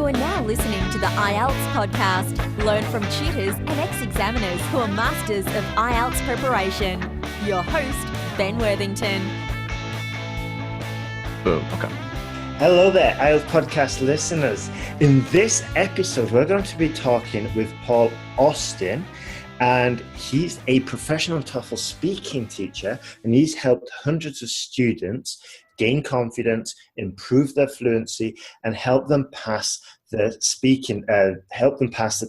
are now listening to the IELTS podcast. Learn from tutors and ex-examiners who are masters of IELTS preparation. Your host, Ben Worthington. Boom. Okay. Hello there, IELTS podcast listeners. In this episode, we're going to be talking with Paul Austin, and he's a professional TOEFL speaking teacher, and he's helped hundreds of students gain confidence, improve their fluency, and help them pass the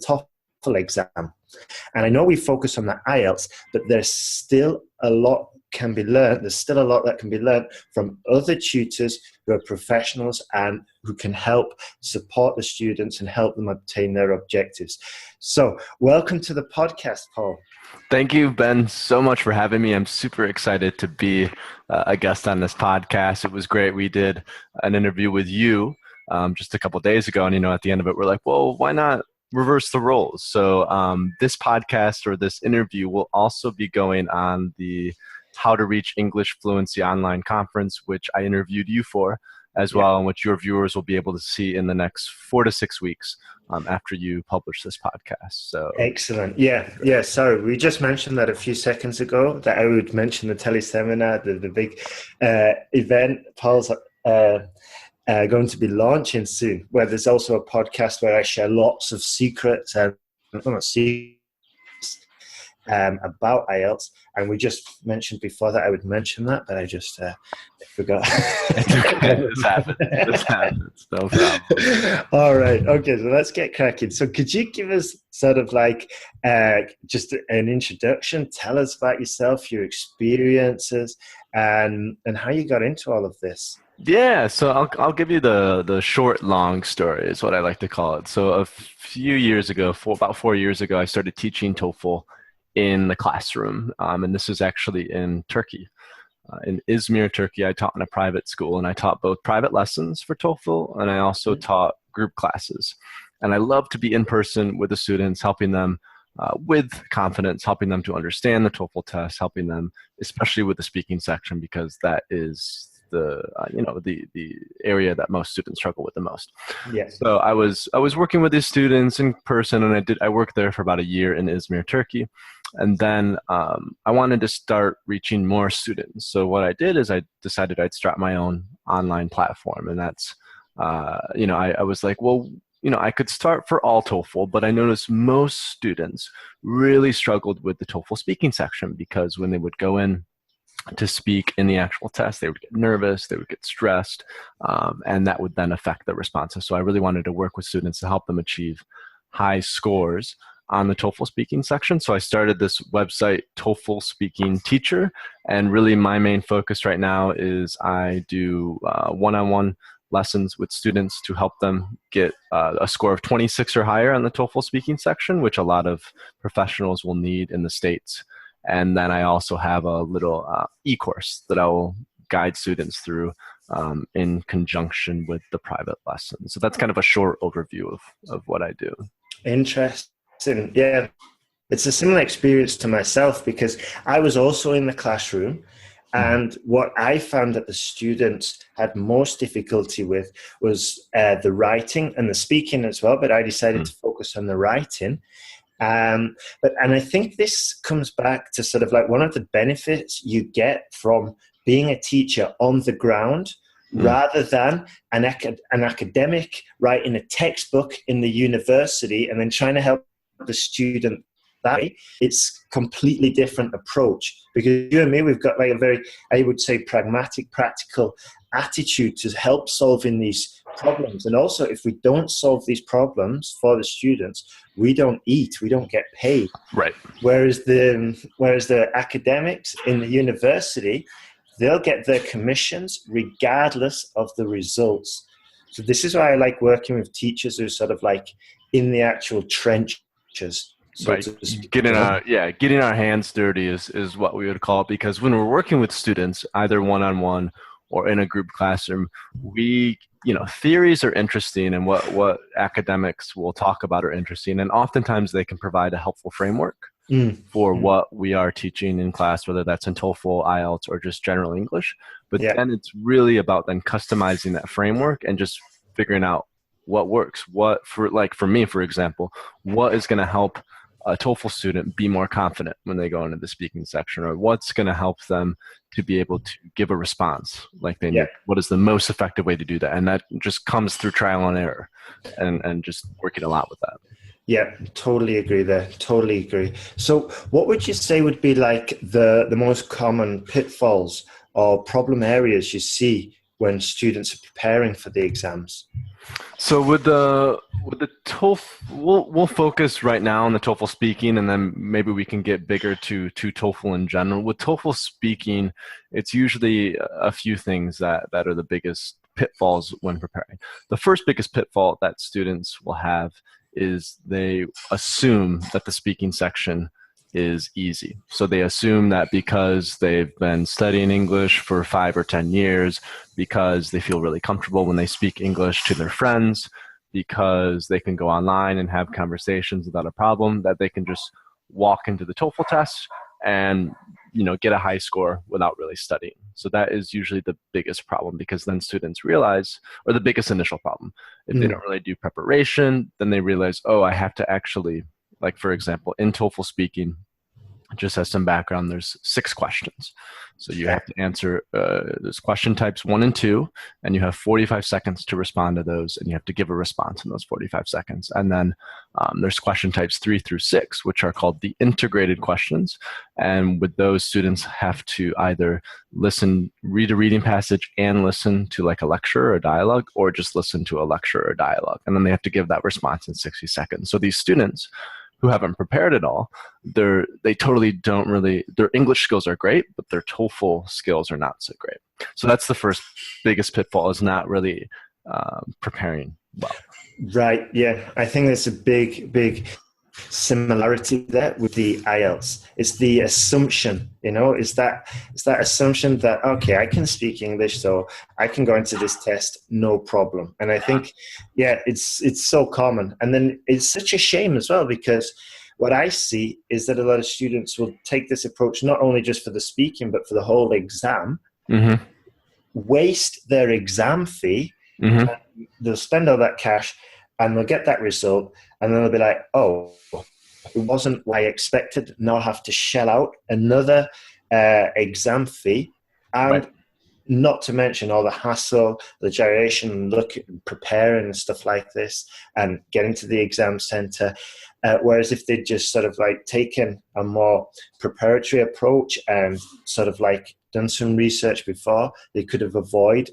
TOEFL exam. And I know we focus on the IELTS, but there's still a lot can be learned. There's still a lot that can be learned from other tutors who are professionals and who can help support the students and help them obtain their objectives. So welcome to the podcast, Paul. Thank you, Ben, so much for having me. I'm super excited to be a guest on this podcast. It was great. We did an interview with you just a couple days ago, and at the end of it, we're like, well, why not reverse the roles? So this podcast or this interview will also be going on the How to Reach English Fluency online conference, which I interviewed you for as well, and which your viewers will be able to see in the next 4 to 6 weeks after you publish this podcast. So excellent. Yeah. Sorry, we just mentioned that a few seconds ago that I would mention the teleseminar, the big event Paul's going to be launching soon, where there's also a podcast where I share lots of secrets and about IELTS, and we just mentioned before that I would mention that, but I just forgot. It's okay. This happens. No problem. All right. Okay, so let's get cracking. So could you give us sort of like just an introduction? Tell us about yourself, your experiences, and how you got into all of this. Yeah, so I'll give you the short, long story is what I like to call it. So a few years ago, about 4 years ago, I started teaching TOEFL in the classroom, and this is actually in Turkey. In Izmir, Turkey, I taught in a private school, and I taught both private lessons for TOEFL, and I also taught group classes. And I love to be in person with the students, helping them with confidence, helping them to understand the TOEFL test, helping them, especially with the speaking section, because that is the area that most students struggle with the most. Yes. So I was working with these students in person, and I worked there for about a year in Izmir, Turkey. And then I wanted to start reaching more students. So what I did is I decided I'd start my own online platform. And that's, I was like, well, I could start for all TOEFL, but I noticed most students really struggled with the TOEFL speaking section, because when they would go in to speak in the actual test, they would get nervous, they would get stressed, and that would then affect the responses. So I really wanted to work with students to help them achieve high scores on the TOEFL speaking section. So I started this website, TOEFL Speaking Teacher, and really my main focus right now is I do one-on-one lessons with students to help them get a score of 26 or higher on the TOEFL speaking section, which a lot of professionals will need in the States. And then I also have a little e-course that I will guide students through in conjunction with the private lessons. So that's kind of a short overview of what I do. Interesting. Yeah, it's a similar experience to myself, because I was also in the classroom, and what I found that the students had most difficulty with was the writing and the speaking as well, but I decided to focus on the writing. And I think this comes back to sort of like one of the benefits you get from being a teacher on the ground, rather than an academic writing a textbook in the university and then trying to help the student that way. It's completely different approach, because you and me, we've got like a very, I would say, pragmatic, practical attitude to help solving these problems. And also, if we don't solve these problems for the students, we don't eat, we don't get paid. Right. Whereas the academics in the university, they'll get their commissions regardless of the results. So this is why I like working with teachers who are sort of like in the actual trenches. So right. Getting our hands dirty is what we would call it, because when we're working with students, either one-on-one or in a group classroom, theories are interesting, and what academics will talk about are interesting, and oftentimes they can provide a helpful framework for what we are teaching in class, whether that's in TOEFL, IELTS, or just general English. But then it's really about then customizing that framework and just figuring out what works, for me, for example, what is going to help a TOEFL student be more confident when they go into the speaking section, or what's going to help them to be able to give a response like they need. What is the most effective way to do that? And that just comes through trial and error, and just working a lot with that. Yeah, totally agree there. Totally agree. So what would you say would be like the most common pitfalls or problem areas you see when students are preparing for the exams? So with the TOEFL, we'll focus right now on the TOEFL speaking, and then maybe we can get bigger to TOEFL in general. With TOEFL speaking, it's usually a few things that are the biggest pitfalls when preparing. The first biggest pitfall that students will have is they assume that the speaking section is easy. So they assume that because they've been studying English for 5 or 10 years, because they feel really comfortable when they speak English to their friends, because they can go online and have conversations without a problem, that they can just walk into the TOEFL test and get a high score without really studying. So that is usually the biggest problem, because then students realize, or the biggest initial problem, if they don't really do preparation, then they realize, oh, I have to actually, like for example, in TOEFL speaking, just as some background, there's 6 questions. So you have to answer, there's question types 1 and 2, and you have 45 seconds to respond to those, and you have to give a response in those 45 seconds. And then there's question types 3 through 6, which are called the integrated questions. And with those, students have to either read a reading passage and listen to like a lecture or a dialogue, or just listen to a lecture or dialogue. And then they have to give that response in 60 seconds. So these students who haven't prepared at all, they totally don't really, their English skills are great, but their TOEFL skills are not so great. So that's the first biggest pitfall, is not really preparing well. Right. Yeah. I think there's a big similarity there with the IELTS. It's the assumption, is that assumption that, okay, I can speak English, so I can go into this test, no problem. And I think, it's so common. And then it's such a shame as well, because what I see is that a lot of students will take this approach, not only just for the speaking, but for the whole exam, waste their exam fee, and they'll spend all that cash, and they'll get that result, and then they'll be like, oh, it wasn't what I expected. Now I'll have to shell out another exam fee. And not to mention all the hassle, the gyration, preparing and stuff like this, and getting to the exam center. Whereas if they'd just sort of like taken a more preparatory approach and sort of like done some research before, they could have avoided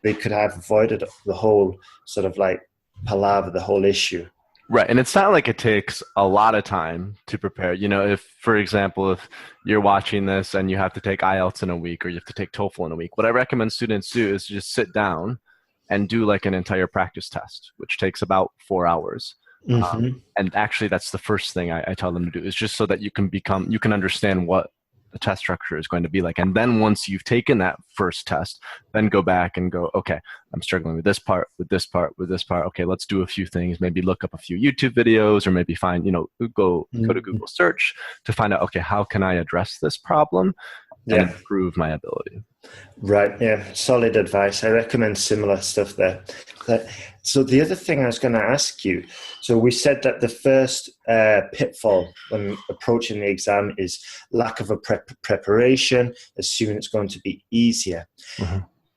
the whole sort of like palaver, the whole issue. Right. And it's not like it takes a lot of time to prepare. If, for example, if you're watching this and you have to take IELTS in a week, or you have to take TOEFL in a week, what I recommend students do is just sit down and do like an entire practice test, which takes about 4 hours. And actually, that's the first thing I tell them to do, is just so that you can understand what the test structure is going to be like. And then once you've taken that first test, then go back and go, okay, I'm struggling with this part, with this part, with this part. Okay, let's do a few things. Maybe look up a few YouTube videos, or maybe find, go to Google search to find out, okay, how can I address this problem and improve my ability? Right. Yeah. Solid advice. I recommend similar stuff there. So the other thing I was going to ask you, so we said that the first pitfall when approaching the exam is lack of a preparation, assuming it's going to be easier.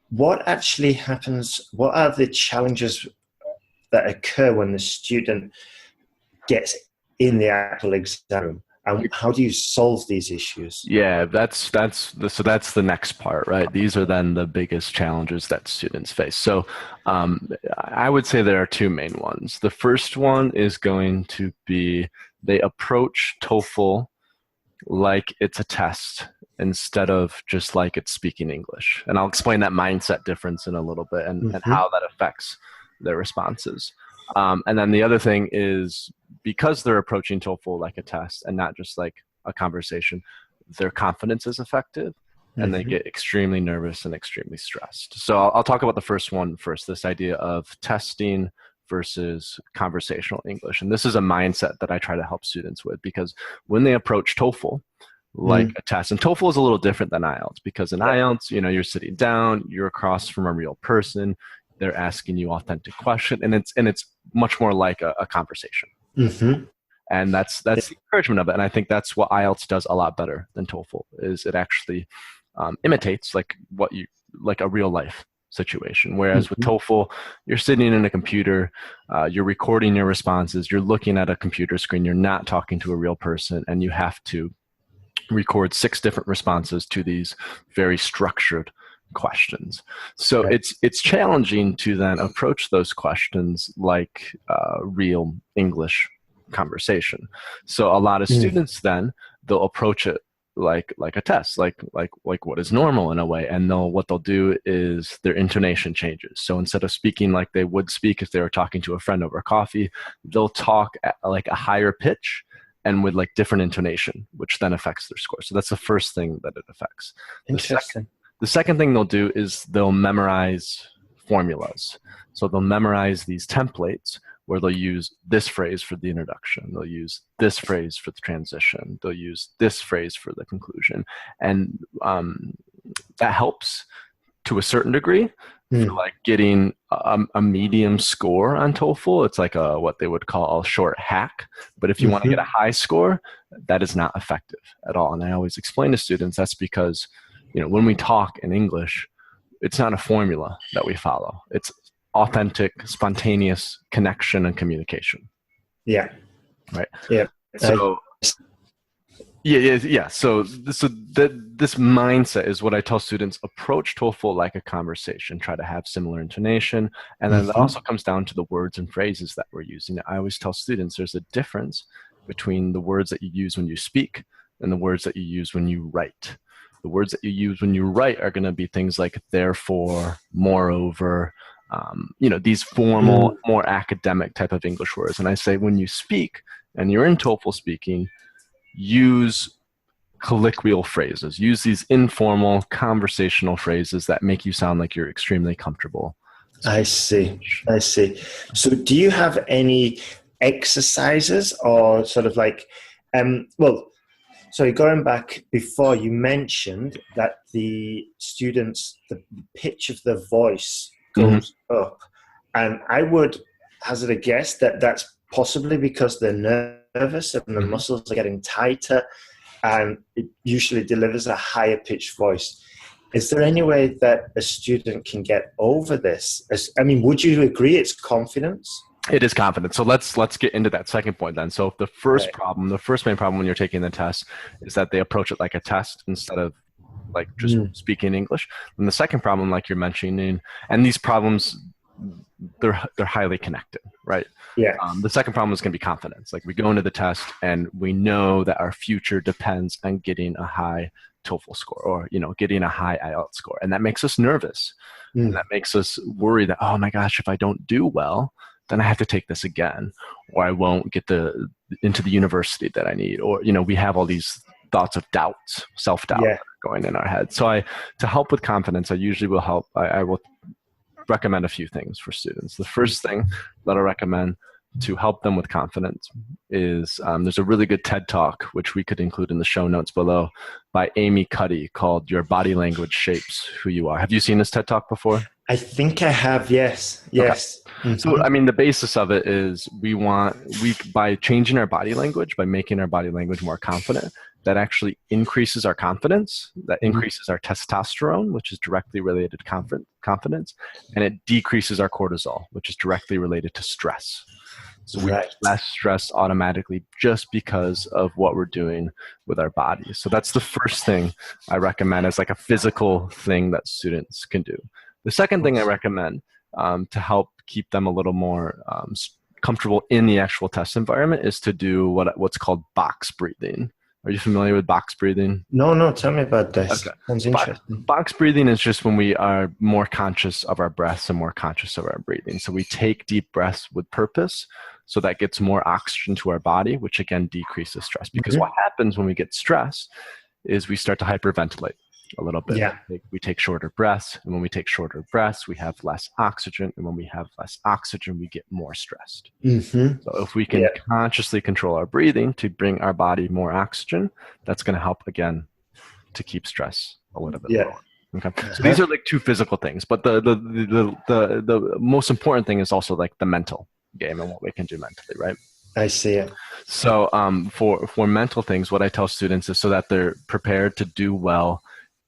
What actually happens? What are the challenges that occur when the student gets in the actual exam room? And how do you solve these issues? Yeah, that's the next part, right? These are then the biggest challenges that students face. So I would say there are 2 main ones. The first one is going to be they approach TOEFL like it's a test instead of just like it's speaking English. And I'll explain that mindset difference in a little bit, and how that affects their responses. And then the other thing is, because they're approaching TOEFL like a test and not just like a conversation, their confidence is affected, and they get extremely nervous and extremely stressed. So I'll talk about the first one first, this idea of testing versus conversational English. And this is a mindset that I try to help students with, because when they approach TOEFL like a test, and TOEFL is a little different than IELTS, because in IELTS, you're sitting down, you're across from a real person, they're asking you authentic question, and it's much more like a conversation. Mm-hmm. And that's the encouragement of it. And I think that's what IELTS does a lot better than TOEFL, is it actually imitates like a real life situation. Whereas with TOEFL, you're sitting in a computer, you're recording your responses, you're looking at a computer screen, you're not talking to a real person, and you have to record 6 different responses to these very structured questions. So it's challenging to then approach those questions like real English conversation. So a lot of students then they'll approach it like a test, like what is normal in a way, and what they'll do is their intonation changes. So instead of speaking like they would speak if they were talking to a friend over coffee, they'll talk at like a higher pitch and with like different intonation, which then affects their score. So that's the first thing that it affects. Interesting. The second thing they'll do is they'll memorize formulas. So they'll memorize these templates where they'll use this phrase for the introduction. They'll use this phrase for the transition. They'll use this phrase for the conclusion. And that helps to a certain degree for like getting a medium score on TOEFL. It's like what they would call a short hack. But if you want to get a high score, that is not effective at all. And I always explain to students that's because, when we talk in English, it's not a formula that we follow. It's authentic, spontaneous connection and communication. Yeah. Right. Yeah. So So this mindset is what I tell students: approach TOEFL like a conversation. Try to have similar intonation, and then it also comes down to the words and phrases that we're using. I always tell students there's a difference between the words that you use when you speak and the words that you use when you write. The words that you use when you write are going to be things like therefore, moreover, these formal, more academic type of English words. And I say when you speak and you're in TOEFL speaking, use colloquial phrases. Use these informal conversational phrases that make you sound like you're extremely comfortable. I see. So do you have any exercises or sort of like, going back before, you mentioned that the students, the pitch of their voice goes up. And I would hazard a guess that that's possibly because they're nervous and the muscles are getting tighter, and it usually delivers a higher pitched voice. Is there any way that a student can get over this? Would you agree it's confidence? It is confidence. So let's get into that second point then. So the first main problem when you're taking the test is that they approach it like a test instead of like just speaking English. And the second problem, like you're mentioning, and these problems, they're highly connected, right? Yeah. The second problem is going to be confidence. Like we go into the test and we know that our future depends on getting a high TOEFL score or, getting a high IELTS score. And that makes us nervous. And that makes us worry that, oh my gosh, if I don't do well, then I have to take this again, or I won't get into the university that I need. Or, we have all these thoughts of doubts, self-doubt going in our head. So to help with confidence, I usually will I will recommend a few things for students. The first thing that I recommend to help them with confidence is there's a really good TED Talk, which we could include in the show notes below, by Amy Cuddy, called Your Body Language Shapes Who You Are. Have you seen this TED Talk before? I think I have, yes. Okay. So, the basis of it is by changing our body language, by making our body language more confident, that actually increases our confidence, that increases our testosterone, which is directly related to confidence, and it decreases our cortisol, which is directly related to stress. So we get less stress automatically just because of what we're doing with our bodies. So that's the first thing I recommend as like a physical thing that students can do. The second thing I recommend to help keep them a little more comfortable in the actual test environment is to do what's called box breathing. Are you familiar with box breathing? No, tell me about this. Okay. Sounds interesting. Box breathing is just when we are more conscious of our breaths and more conscious of our breathing. So we take deep breaths with purpose, so that gets more oxygen to our body, which again decreases stress. Because what happens when we get stressed is we start to hyperventilate a little bit. Yeah. We take shorter breaths, and when we take shorter breaths, we have less oxygen, and when we have less oxygen, we get more stressed. So if we can consciously control our breathing to bring our body more oxygen, that's going to help again to keep stress a little bit lower. Okay. So these are like two physical things, but the most important thing is also like the mental game and what we can do mentally, right? I see it. So for mental things, what I tell students is so that they're prepared to do well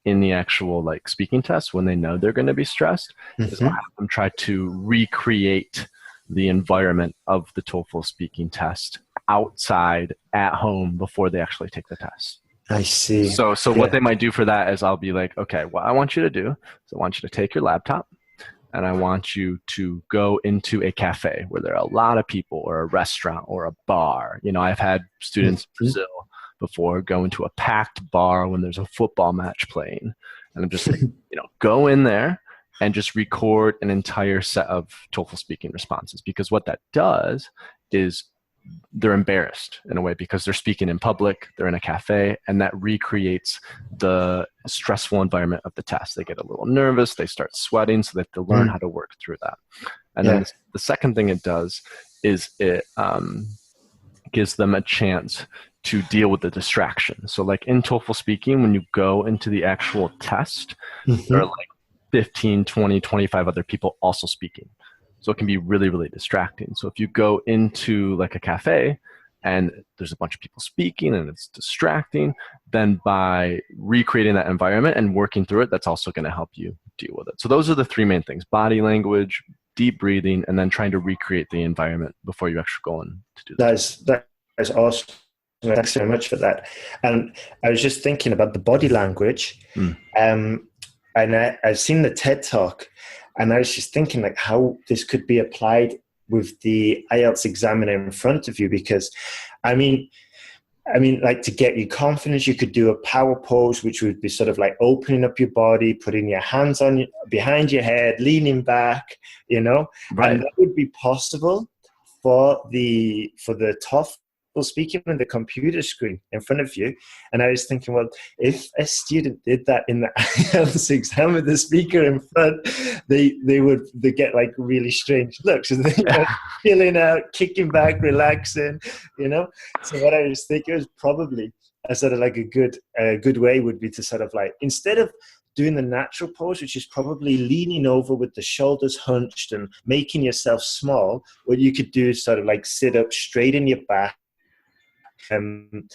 in the actual like speaking test when they know they're going to be stressed, is I'll have them try to recreate the environment of the TOEFL speaking test outside at home before they actually take the test. I see. So what they might do for that is I'll be like, okay, what I want you to do is I want you to take your laptop and I want you to go into a cafe where there are a lot of people, or a restaurant or a bar. You know, I've had students in Brazil before go into a packed bar when there's a football match playing. And I'm just like, you know, go in there and just record an entire set of TOEFL speaking responses, because what that does is they're embarrassed in a way because they're speaking in public, they're in a cafe, and that recreates the stressful environment of the test. They get a little nervous, they start sweating, so they have to learn how to work through that. And then the second thing it does is it gives them a chance to deal with the distraction. So like in TOEFL speaking, when you go into the actual test, there are like 15, 20, 25 other people also speaking. So it can be really, really distracting. So if you go into like a cafe and there's a bunch of people speaking and it's distracting, then by recreating that environment and working through it, that's also going to help you deal with it. So those are the three main things: body language, deep breathing, and then trying to recreate the environment before you actually go in to do that. That is awesome. Thanks very much for that. And I was just thinking about the body language. And I've seen the TED Talk, and I was just thinking like how this could be applied with the IELTS examiner in front of you, because I mean, like to get you confidence, you could do a power pose, which would be sort of like opening up your body, putting your hands on behind your head, leaning back, you know, Right. And that would be possible for the TOEFL speaking on the computer screen in front of you. And I was thinking, well, if a student did that in the IELTS exam with the speaker in front, they get like really strange looks. They chilling out, kicking back, relaxing, you know. So what I was thinking was probably a sort of like a good way would be to sort of like, instead of doing the natural pose, which is probably leaning over with the shoulders hunched and making yourself small, what you could do is sort of like sit up straight in your back,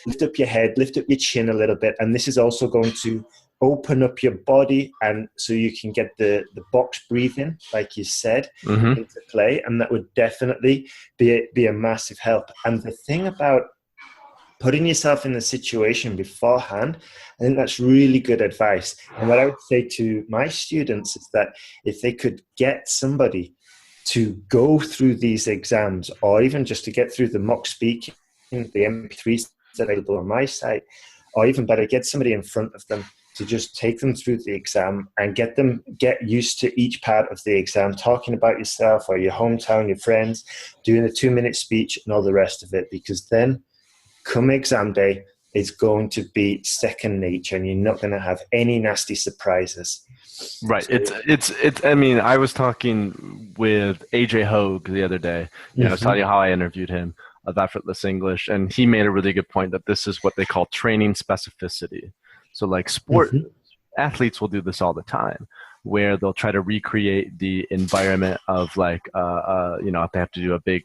lift up your head, lift up your chin a little bit, and this is also going to open up your body, and so you can get the box breathing, like you said, into play, and that would definitely be a massive help. And the thing about putting yourself in the situation beforehand, I think that's really good advice. And what I would say to my students is that if they could get somebody to go through these exams, or even just to get through the mock speaking, the MP3s that are available on my site, or even better, get somebody in front of them to just take them through the exam and get used to each part of the exam, talking about yourself or your hometown, your friends, doing a 2-minute speech and all the rest of it, because then come exam day, it's going to be second nature and you're not going to have any nasty surprises. Right. So, it's, I mean, I was talking with AJ Hogue the other day. I was telling you how I interviewed him of Effortless English, and he made a really good point that this is what they call training specificity. So like sport athletes will do this all the time, where they'll try to recreate the environment of like, if they have to do a big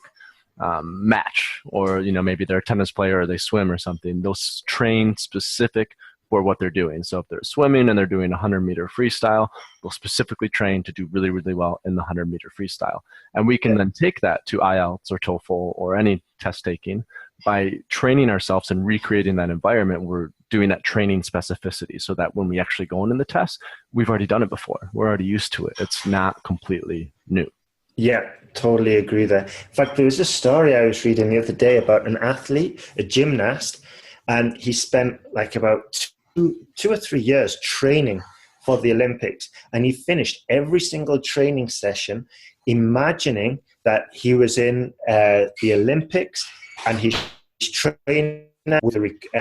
match, or, maybe they're a tennis player or they swim or something, they'll train specific for what they're doing. So if they're swimming and they're doing a 100-meter freestyle, they'll specifically train to do really, really well in the 100-meter freestyle. And we can then take that to IELTS or TOEFL or any test taking by training ourselves and recreating that environment. We're doing that training specificity so that when we actually go in the test, we've already done it before. We're already used to it. It's not completely new. Yeah, totally agree there. In fact, there was a story I was reading the other day about an athlete, a gymnast, and he spent like about 2 or 3 years training for the Olympics. And he finished every single training session imagining that he was in the Olympics, and he's training with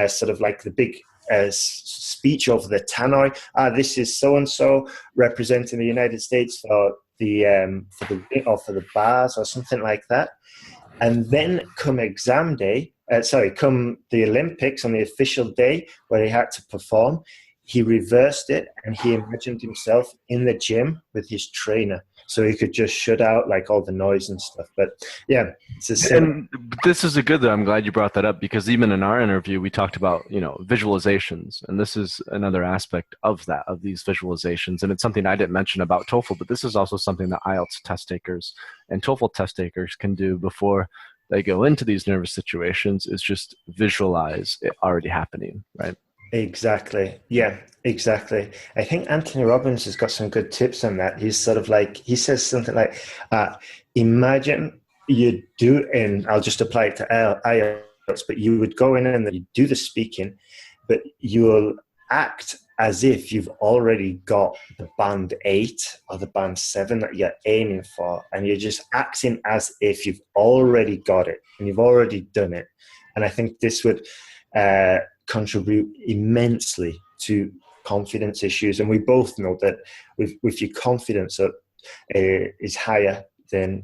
sort of like the big speech over the tannoy. This is so-and-so representing the United States for the bars or something like that. And then come come the Olympics on the official day where he had to perform, he reversed it and he imagined himself in the gym with his trainer, so he could just shut out like all the noise and stuff. But yeah, it's a similar. And this is a good, though. I'm glad you brought that up, because even in our interview, we talked about, visualizations. And this is another aspect of that, of these visualizations. And it's something I didn't mention about TOEFL, but this is also something that IELTS test takers and TOEFL test takers can do before they go into these nervous situations, is just visualize it already happening, right? Exactly. Yeah, exactly. I think Anthony Robbins has got some good tips on that. He's sort of like, he says something like, imagine you do, and I'll just apply it to IELTS, but you would go in and you do the speaking, but you'll act as if you've already got the band 8 or the band 7 that you're aiming for, and you're just acting as if you've already got it and you've already done it. And I think this would contribute immensely to confidence issues. And we both know that with your confidence is higher, then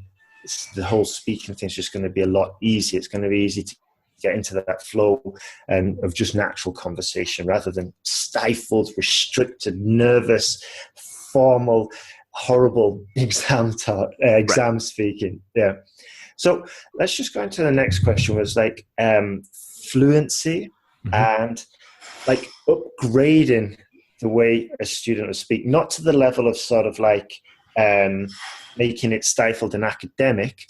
the whole speaking thing is just going to be a lot easier. It's going to be easy to get into that flow of just natural conversation, rather than stifled, restricted, nervous, formal, horrible exam speaking. Yeah. So let's just go into the next question, was like fluency and like upgrading the way a student will speak, not to the level of sort of like making it stifled and academic,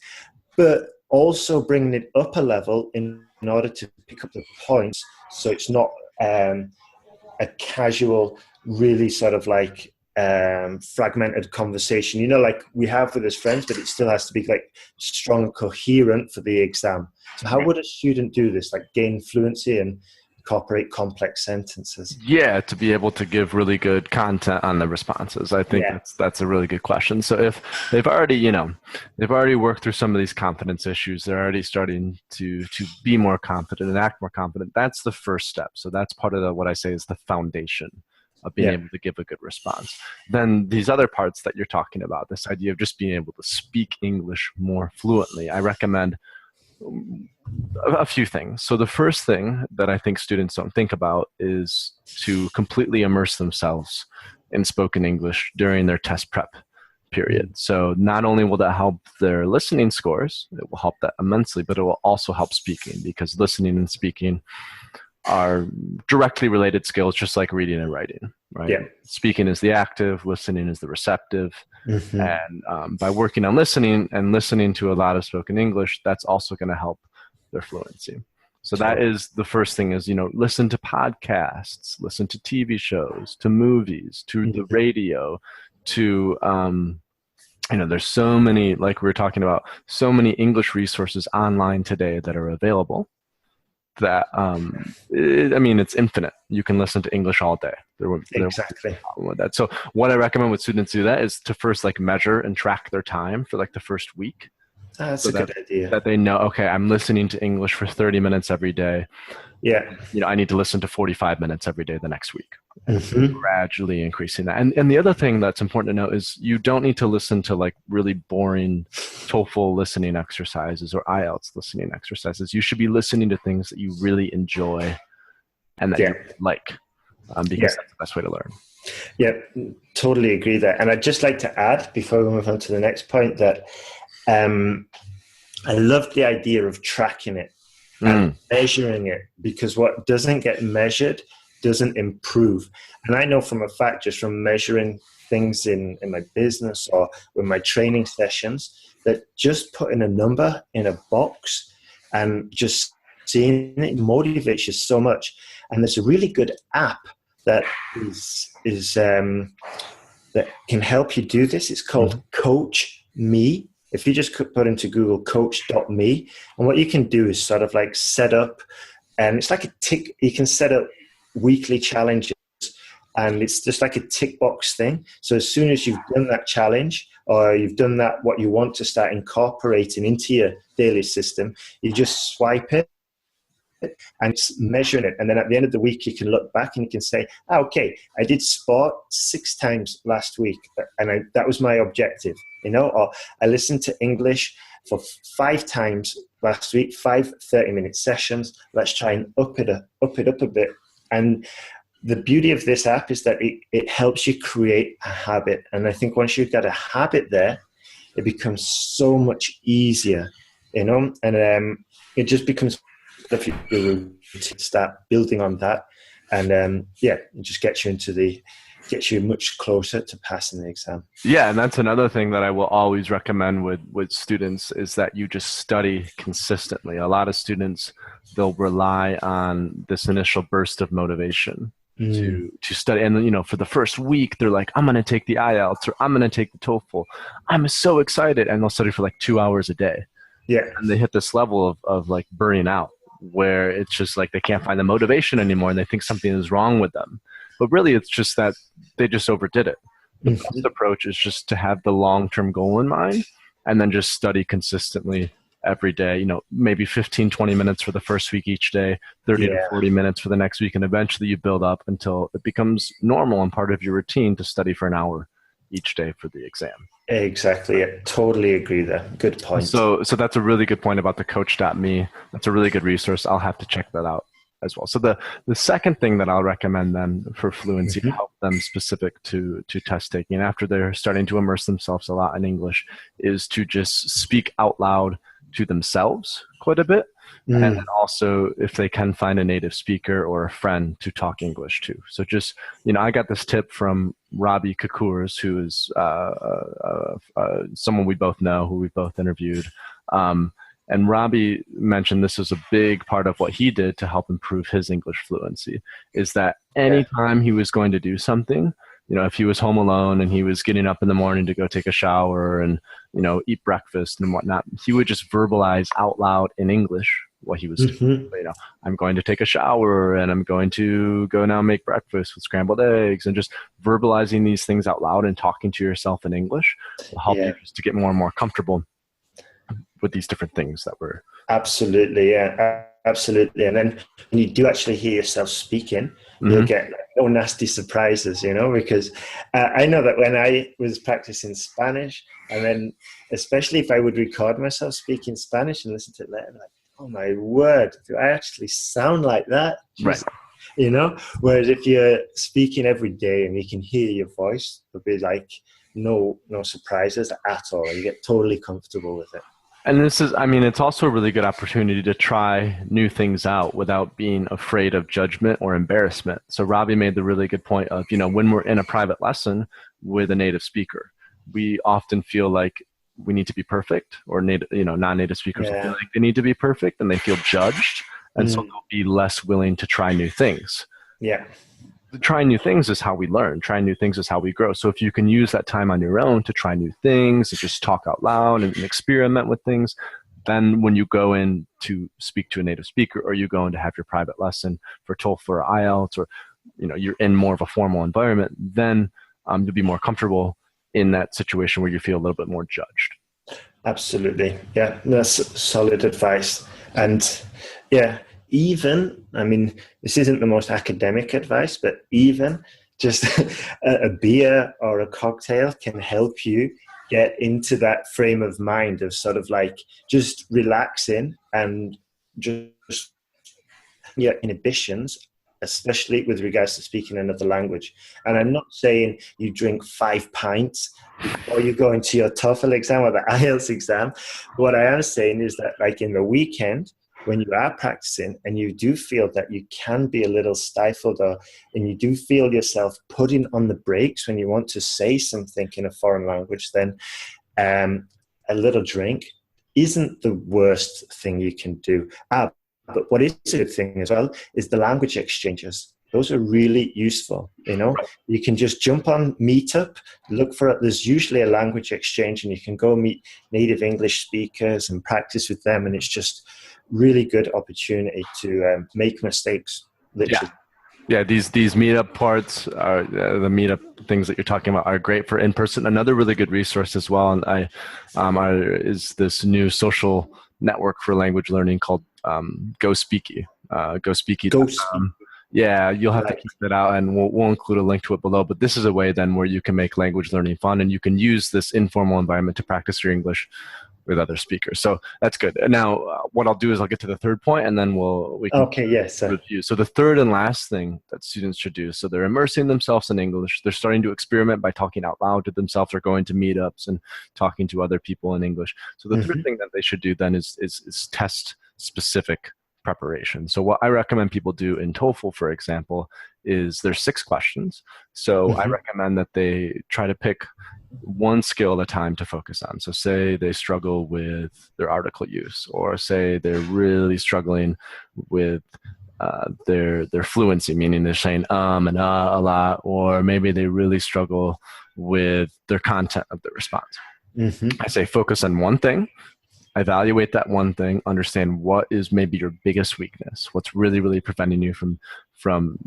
but also bringing it up a level in order to pick up the points, so it's not a casual, really sort of like fragmented conversation, like we have with his friends, but it still has to be like strong and coherent for the exam. So how would a student do this, like gain fluency and incorporate complex sentences? Yeah, to be able to give really good content on the responses. I think that's a really good question. So if they've already, they've already worked through some of these confidence issues, they're already starting to be more confident and act more confident. That's the first step. So that's part of what I say is the foundation of being able to give a good response. Then these other parts that you're talking about, this idea of just being able to speak English more fluently, I recommend a few things. So the first thing that I think students don't think about is to completely immerse themselves in spoken English during their test prep period. So not only will that help their listening scores, it will help that immensely, but it will also help speaking, because listening and speaking are directly related skills, just like reading and writing, right? Yeah. Speaking is the active, listening is the receptive. And by working on listening and listening to a lot of spoken English, that's also going to help their fluency. So that is the first thing, is, listen to podcasts, listen to TV shows, to movies, to the radio, to, there's so many, like we were talking about, so many English resources online today that are available that, it's infinite. You can listen to English all day. Exactly. With that. So what I recommend with students do that is to first measure and track their time for the first week. That's a good idea. That they know, okay, I'm listening to English for 30 minutes every day. Yeah. I need to listen to 45 minutes every day the next week. Gradually increasing that. And the other thing that's important to know is you don't need to listen to really boring TOEFL listening exercises or IELTS listening exercises. You should be listening to things that you really enjoy and that you like, because that's the best way to learn. Yeah, totally agree there. And I'd just like to add, before we move on to the next point, that I love the idea of tracking it and measuring it, because what doesn't get measured doesn't improve. And I know from a fact, just from measuring things in my business or with my training sessions, that just putting a number in a box and just seeing it motivates you so much. And there's a really good app that is that can help you do this. It's called Coach Me. If you just put into Google coach.me, and what you can do is sort of set up, and it's like a tick, you can set up weekly challenges, and it's just like a tick box thing. So as soon as you've done that challenge, or you've done that, what you want to start incorporating into your daily system, you just swipe it, and it's measuring it. And then at the end of the week, you can look back and you can say, okay, I did sport 6 times last week, and that was my objective, or I listened to English for 5 times last week, 5 30-minute sessions. Let's try and up it up a bit. And the beauty of this app is that it helps you create a habit. And I think once you've got a habit there, it becomes so much easier, and it just becomes your routine to start building on that. And it just gets you much closer to passing the exam. Yeah, and that's another thing that I will always recommend with students is that you just study consistently. A lot of students, they'll rely on this initial burst of motivation to study. And, for the first week, they're like, I'm going to take the IELTS or I'm going to take the TOEFL. I'm so excited. And they'll study for like 2 hours a day. Yeah. And they hit this level of like burning out where it's just like they can't find the motivation anymore and they think something is wrong with them. But really, it's just that they just overdid it. The best approach is just to have the long-term goal in mind and then just study consistently every day, maybe 15, 20 minutes for the first week each day, 30 to 40 minutes for the next week. And eventually you build up until it becomes normal and part of your routine to study for an hour each day for the exam. Exactly. I totally agree there. Good point. So that's a really good point about the coach.me. That's a really good resource. I'll have to check that out as well. So the second thing that I'll recommend then for fluency to help them specific to test taking after they're starting to immerse themselves a lot in English is to just speak out loud to themselves quite a bit. And then also if they can find a native speaker or a friend to talk English to. So just, I got this tip from Robbie Kakurs, who is someone we both know, who we both interviewed. And Robbie mentioned this is a big part of what he did to help improve his English fluency, is that anytime he was going to do something, if he was home alone and he was getting up in the morning to go take a shower and, eat breakfast and whatnot, he would just verbalize out loud in English what he was doing. I'm going to take a shower and I'm going to go now make breakfast with scrambled eggs, and just verbalizing these things out loud and talking to yourself in English will help you just to get more and more comfortable with these different things that we're... Absolutely, yeah, absolutely. And then when you do actually hear yourself speaking, you'll get no nasty surprises, because I know that when I was practicing Spanish, and then especially if I would record myself speaking Spanish and listen to it later, I'm like, oh my word, do I actually sound like that? Right. Whereas if you're speaking every day and you can hear your voice, there'll be like no surprises at all. You get totally comfortable with it. And it's also a really good opportunity to try new things out without being afraid of judgment or embarrassment. So Robbie made the really good point of, when we're in a private lesson with a native speaker, we often feel like we need to be perfect, or non-native speakers feel like they need to be perfect and they feel judged. And so they'll be less willing to try new things. Yeah. Trying new things is how we learn. Trying new things is how we grow. So if you can use that time on your own to try new things and just talk out loud and experiment with things, then when you go in to speak to a native speaker, or you go in to have your private lesson for TOEFL or IELTS, or you're in more of a formal environment, then you'll be more comfortable in that situation where you feel a little bit more judged. Absolutely. Yeah, that's solid advice. And this isn't the most academic advice, but even just a beer or a cocktail can help you get into that frame of mind of sort of like just relaxing and just inhibitions, especially with regards to speaking another language. And I'm not saying you drink 5 pints before you go into your TOEFL exam or the IELTS exam. What I am saying is that, like, in the weekend, when you are practicing and you do feel that you can be a little stifled, and you do feel yourself putting on the brakes when you want to say something in a foreign language, then a little drink isn't the worst thing you can do. But what is a good thing as well is the language exchanges. Those are really useful. You can just jump on Meetup, there's usually a language exchange, and you can go meet native English speakers and practice with them. And it's just really good opportunity to make mistakes. Literally. Yeah, these meetup parts are the meetup things that you're talking about are great for in person. Another really good resource as well, and is this new social network for language learning called Go Speaky. GoSpeaky.com. Yeah, you'll have to keep it out, and we'll include a link to it below. But this is a way then where you can make language learning fun, and you can use this informal environment to practice your English with other speakers. So that's good. Now, what I'll do is I'll get to the third point, and then we can review. So the third and last thing that students should do, so they're immersing themselves in English. They're starting to experiment by talking out loud to themselves or going to meetups and talking to other people in English. So the third thing that they should do then is test specific preparation. So what I recommend people do in TOEFL, for example, is there's 6 questions. So I recommend that they try to pick one skill at a time to focus on. So say they struggle with their article use, or say they're really struggling with their fluency, meaning they're saying and a lot, or maybe they really struggle with their content of the response. I say focus on one thing, evaluate that one thing, understand what is maybe your biggest weakness, what's really, really preventing you from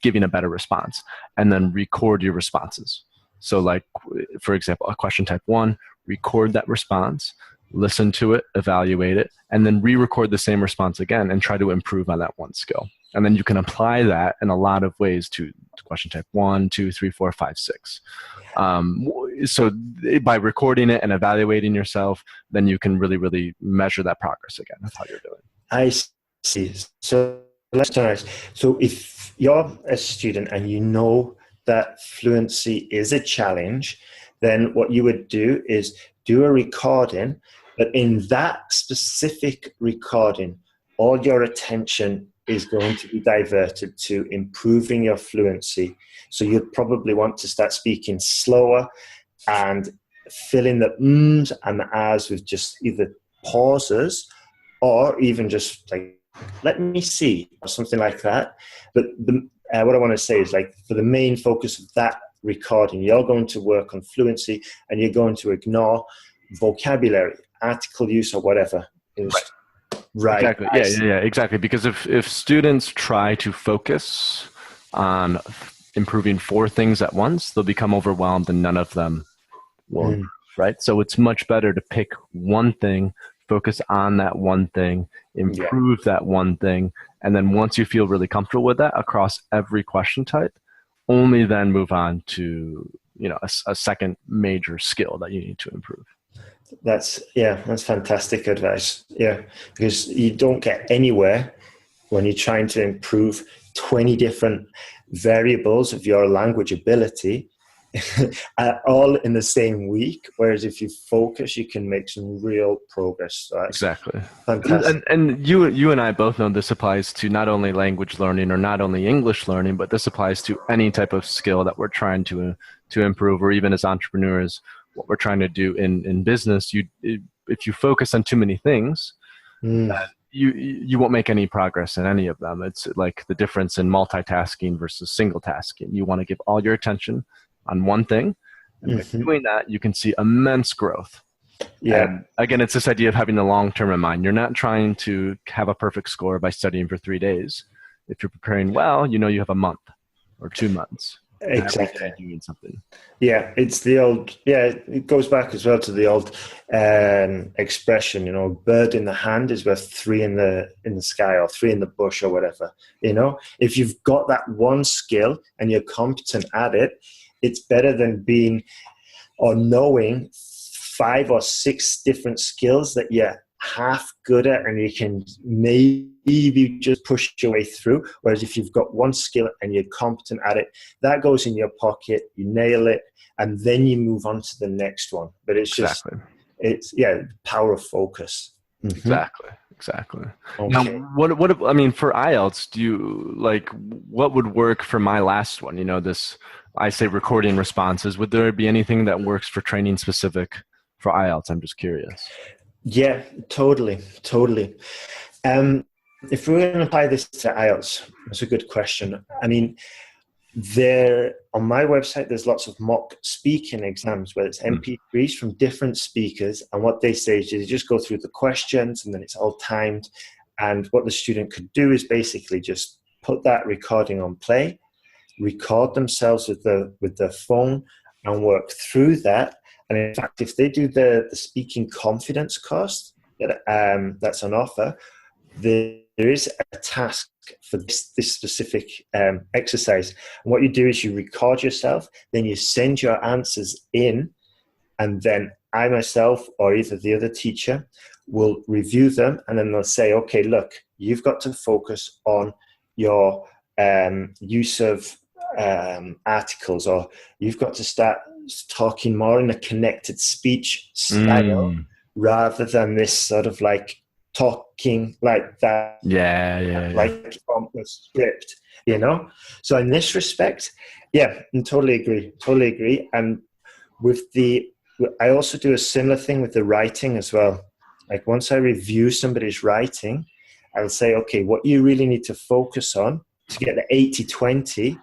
giving a better response, and then record your responses. So like, for example, a question type 1, record that response, listen to it, evaluate it, and then re-record the same response again and try to improve on that one skill. And then you can apply that in a lot of ways to question type 1, 2, 3, 4, 5, 6. So by recording it and evaluating yourself, then you can really, really measure that progress again. That's how you're doing. I see. So let's summarize. So if you're a student and you know that fluency is a challenge, then what you would do is do a recording, but in that specific recording, all your attention is going to be diverted to improving your fluency. So you'd probably want to start speaking slower and fill in the ums and the ahs with just either pauses or even just like, let me see, or something like that. But what I want to say is, like, for the main focus of that recording, you're going to work on fluency and you're going to ignore vocabulary, article use, or whatever. Right. Exactly. Yeah, exactly. Because if students try to focus on improving 4 things at once, they'll become overwhelmed and none of them will improve, right? So it's much better to pick one thing, focus on that one thing, improve that one thing, and then once you feel really comfortable with that across every question type, only then move on to a second major skill that you need to improve. That's fantastic advice. Yeah, because you don't get anywhere when you're trying to improve 20 different variables of your language ability all in the same week. Whereas if you focus, you can make some real progress. So exactly. Fantastic. And you and I both know this applies to not only language learning or not only English learning, but this applies to any type of skill that we're trying to improve, or even as entrepreneurs, what we're trying to do in business. If you focus on too many things, you won't make any progress in any of them. It's like the difference in multitasking versus single tasking. You want to give all your attention on one thing, and by doing that, you can see immense growth. Yeah. And again, it's this idea of having the long term in mind. You're not trying to have a perfect score by studying for 3 days. If you're preparing well, you have a month or 2 months. Exactly. Doing something. Yeah, it's the old. Yeah, it goes back as well to the old expression. A bird in the hand is worth 3 in the sky, or 3 in the bush, or whatever. If you've got that one skill and you're competent at it, it's better than being or knowing 5 or 6 different skills that you're half good at and you can maybe just push your way through. Whereas if you've got one skill and you're competent at it, that goes in your pocket, you nail it, and then you move on to the next one. But it's just, power of focus. Exactly. Okay. Now, what for IELTS, do you what would work for my last one? This, I say recording responses. Would there be anything that works for training specific for IELTS? I'm just curious. Yeah, totally. If we're going to apply this to IELTS, that's a good question. I mean, on my website, there's lots of mock speaking exams where it's MP3s from different speakers, and what they say is you just go through the questions and then it's all timed. And what the student could do is basically just put that recording on play, record themselves with their phone, and work through that. And in fact, if they do the speaking confidence course that's on offer, there is a task for this specific exercise. And what you do is you record yourself, then you send your answers in, and then I myself or either the other teacher will review them, and then they'll say, okay, look, you've got to focus on your use of articles, or you've got to start talking more in a connected speech style rather than this sort of like talking like that. Like from the script, you know? So in this respect, yeah, I totally agree. And I also do a similar thing with the writing as well. Like once I review somebody's writing, I'll say, okay, what you really need to focus on to get the 80-20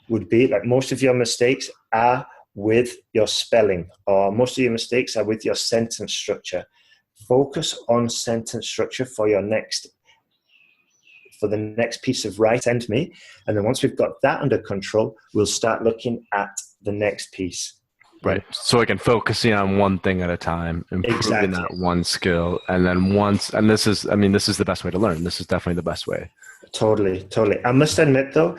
would be like most of your mistakes are with your spelling, or most of your mistakes are with your sentence structure. Focus on sentence structure for the next piece of write send me. And then once we've got that under control, we'll start looking at the next piece. Right. So again, focusing on one thing at a time, improving that one skill. And then this is the best way to learn. This is definitely the best way. Totally. I must admit though,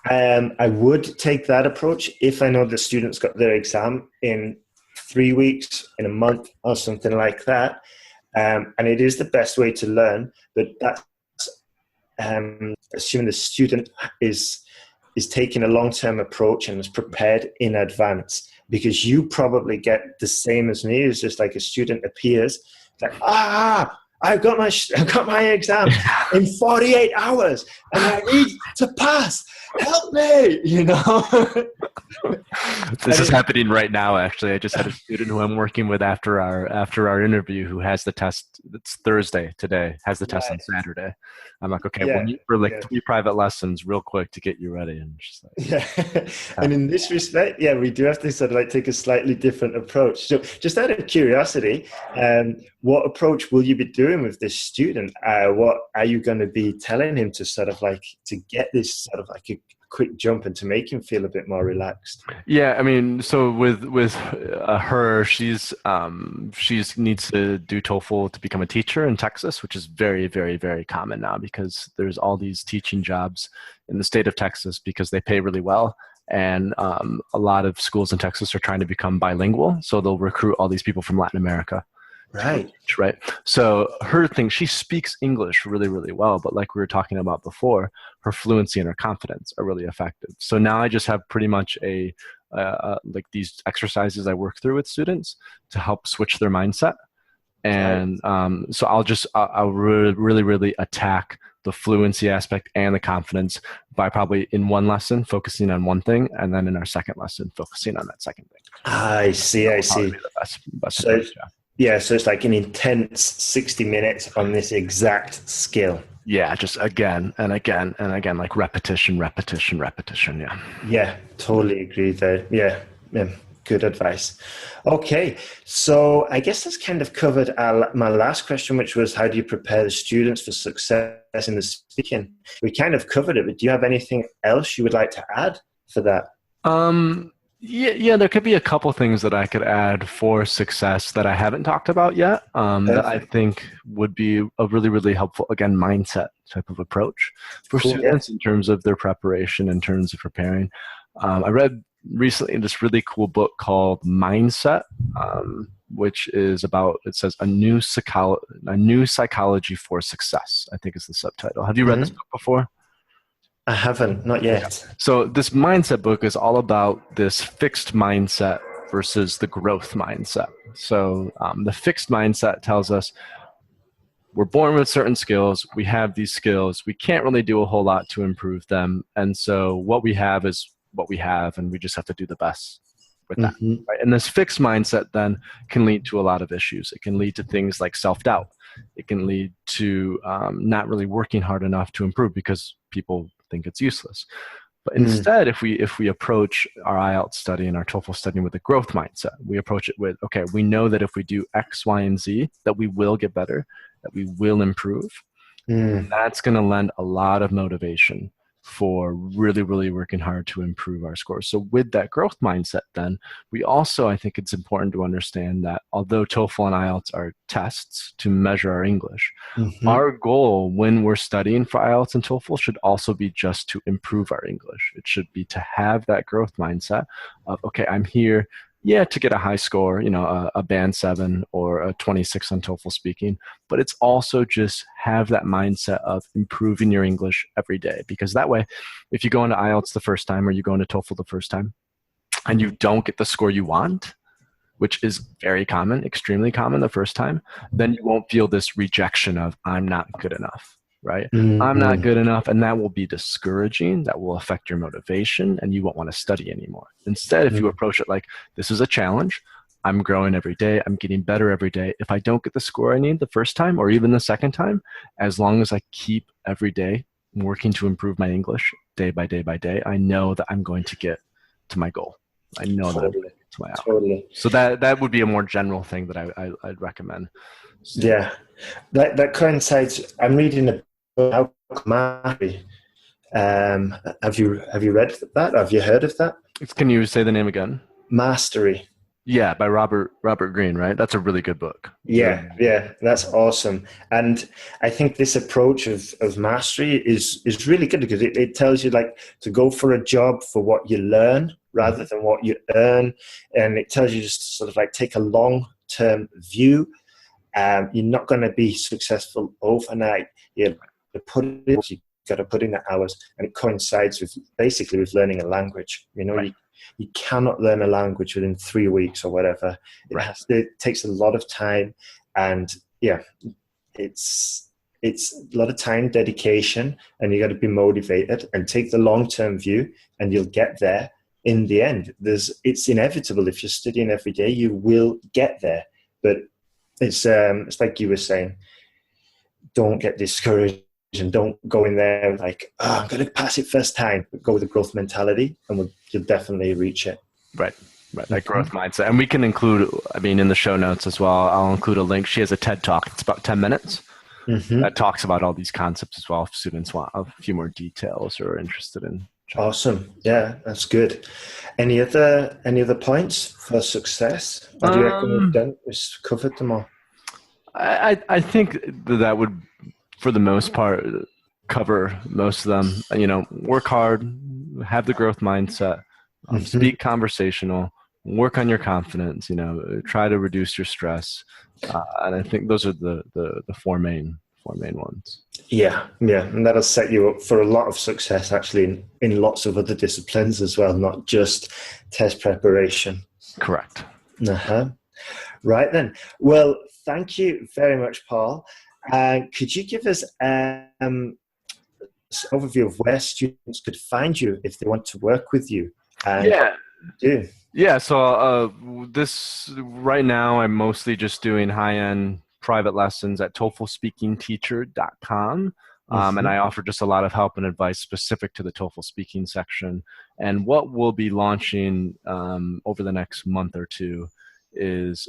I would take that approach if I know the student's got their exam in 3 weeks, in a month, or something like that. And it is the best way to learn, but that's assuming the student is taking a long-term approach and is prepared in advance, because you probably get the same as me. It's just like a student appears like, I've got my exam in 48 hours and I need to pass. Help me, you know. This is happening right now, actually. I just had a student who I'm working with after our interview who has the test. It's Thursday today, has the test on Saturday. I'm like, okay, we'll meet for 3 private lessons real quick to get you ready. And just like, and in this respect, we do have to sort of like take a slightly different approach. So just out of curiosity, what approach will you be doing with this student? What are you going to be telling him to sort of like to get this sort of like a quick jump and to make him feel a bit more relaxed? Yeah, I mean, so with her, she's needs to do TOEFL to become a teacher in Texas, which is very, very, very common now because there's all these teaching jobs in the state of Texas because they pay really well. And a lot of schools in Texas are trying to become bilingual, so they'll recruit all these people from Latin America. Right. So her thing, she speaks English really, really well, but like we were talking about before, her fluency and her confidence are really effective. So now I just have pretty much like these exercises I work through with students to help switch their mindset. And so I'll really, really attack the fluency aspect and the confidence by probably in one lesson focusing on one thing, and then in our second lesson focusing on that second thing. I see. The best approach, so it's like an intense 60 minutes on this exact skill. Yeah, just again and again and again, like repetition. Yeah, totally agree there. Yeah, good advice. Okay, so I guess that's kind of covered my last question, which was how do you prepare the students for success in the speaking? We kind of covered it, but do you have anything else you would like to add for that? Yeah, there could be a couple things that I could add for success that I haven't talked about yet that I think would be a really, really helpful, again, mindset type of approach for students in terms of their preparation, in terms of preparing. I read recently this really cool book called Mindset, which is about, it says, a new psychology for success, I think is the subtitle. Have you read this book before? I haven't, not yet. So this mindset book is all about this fixed mindset versus the growth mindset. So the fixed mindset tells us we're born with certain skills. We have these skills. We can't really do a whole lot to improve them. And so what we have is what we have, and we just have to do the best with that. Right? And this fixed mindset then can lead to a lot of issues. It can lead to things like self-doubt. It can lead to not really working hard enough to improve because people think it's useless. But instead, if we approach our IELTS study and our TOEFL study with a growth mindset, we approach it with, okay, we know that if we do X, Y, and Z, that we will get better, that we will improve. And that's going to lend a lot of motivation for really, really working hard to improve our scores. So with that growth mindset, then we also, I think it's important to understand that although TOEFL and IELTS are tests to measure our English, our goal when we're studying for IELTS and TOEFL should also be just to improve our English. It should be to have that growth mindset of, okay, I'm here to get a high score, a band 7 or a 26 on TOEFL speaking, but it's also just have that mindset of improving your English every day, because that way, if you go into IELTS the first time or you go into TOEFL the first time and you don't get the score you want, which is very common, extremely common the first time, then you won't feel this rejection of I'm not good enough, right? I'm not good enough, and that will be discouraging. That will affect your motivation, and you won't want to study anymore. Instead, if you approach it like, this is a challenge, I'm growing every day, I'm getting better every day. If I don't get the score I need the first time or even the second time, as long as I keep every day working to improve my English day by day by day, I know that I'm going to get to my goal. I know that I'm going to get to my hour. Totally. So that would be a more general thing that I'd recommend. So, yeah, that coincides. I'm reading a book now. Have you read that? Have you heard of that? can you say the name again? Mastery. Yeah, by Robert Greene, right? That's a really good book. Yeah, that's awesome. And I think this approach of mastery is really good, because it tells you like to go for a job for what you learn rather than what you earn. And it tells you just to sort of like take a long-term view. You're not going to be successful overnight. You got to put in the hours, and it coincides with basically with learning a language. Right. You cannot learn a language within 3 weeks or whatever. It takes a lot of time, and it's a lot of time, dedication, and you got to be motivated and take the long-term view, and you'll get there in the end. It's inevitable. If you're studying every day, you will get there. But it's like you were saying, don't get discouraged and don't go in there like, I'm going to pass it first time. Go with a growth mentality, and you'll definitely reach it. Right. That growth mindset. And we can include, in the show notes as well, I'll include a link. She has a TED Talk. It's about 10 minutes. That talks about all these concepts as well, if students want a few more details or are interested in. Awesome. Yeah, that's good. Any other points for success? Or do you reckon we've covered them all? I think that would, for the most part, cover most of them. Work hard, have the growth mindset, speak conversational, work on your confidence, try to reduce your stress. And I think those are the four main ones. Yeah. And that'll set you up for a lot of success actually in lots of other disciplines as well, not just test preparation. Correct. Right then. Well, thank you very much, Paul. Could you give us an overview of where students could find you if they want to work with you? Yeah. So this right now, I'm mostly just doing high-end private lessons at TOEFLSpeakingTeacher.com. And I offer just a lot of help and advice specific to the TOEFL speaking section. And what we'll be launching over the next month or two is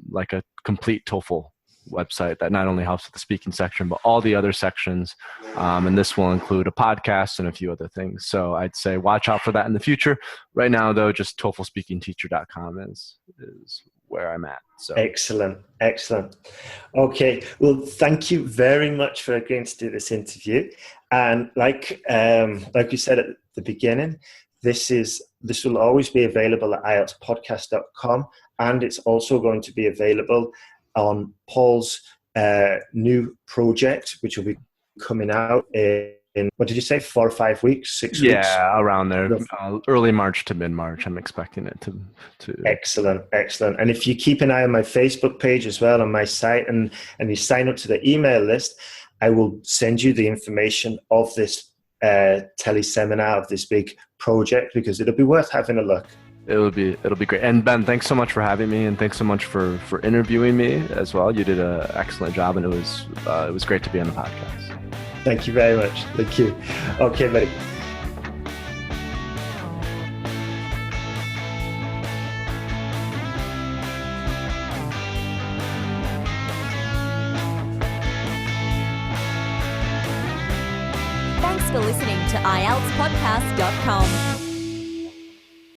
like a complete TOEFL website that not only helps with the speaking section, but all the other sections. And this will include a podcast and a few other things. So I'd say watch out for that in the future. Right now, though, just TOEFLSpeakingTeacher.com is where I'm at. So Excellent. Okay. Well, thank you very much for agreeing to do this interview. And like you said at the beginning, this will always be available at IELTSPodcast.com, and it's also going to be available on Paul's new project, which will be coming out in, what did you say, 4 or 5 weeks, 6 weeks? Yeah, around there, early March to mid-March. I'm expecting it to. Excellent. And if you keep an eye on my Facebook page as well, on my site, and you sign up to the email list, I will send you the information of this teleseminar, of this big project, because it'll be worth having a look. It'll be great. And Ben, thanks so much for having me, and thanks so much for interviewing me as well. You did an excellent job, and it was great to be on the podcast. Thank you very much. Thank you. Okay, buddy. Thanks for listening to IELTSPodcast.com.